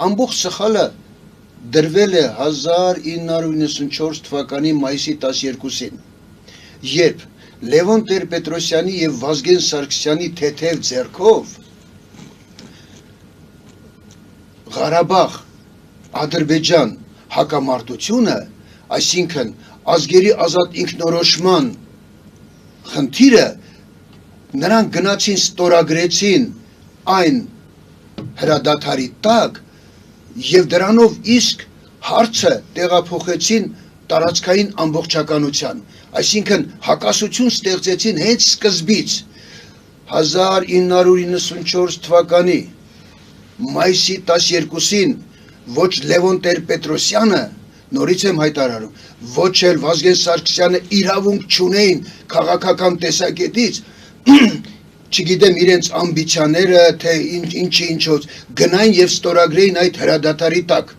ամբողջ սխալը դրվել է 1994 թվականի մայիսի 12-ին, երբ Լևոն Տեր-Պետրոսյանի և Վազգեն Սարգսյանի թեթև ձեռքով Ղարաբաղ, Ադրբեջան հակամարտությունը, այսինքն ազգերի ազատ ինքնորոշման խնդիրը, նրանք գնացին ստորագրեցին այն հրադադարի տակ և դրանով իսկ հարցը տեղափոխեցին տարածքային ամբողջականության, այսինքն հակասություն ստեղծեցին հենց սկզբից 1994 թվականի մայիսի 12-ին ոչ Լևոն Տեր-Պետրոսյանը, նորից եմ հայտարարում, ոչ էլ Վազգեն Սարգսյանը իրավունք չունեին քաղաքական տեսակետից, չգիտեմ իրենց ամբիցիաները, թե ինչոց, գնային և ստորագրեին այդ հրադադարի տակ։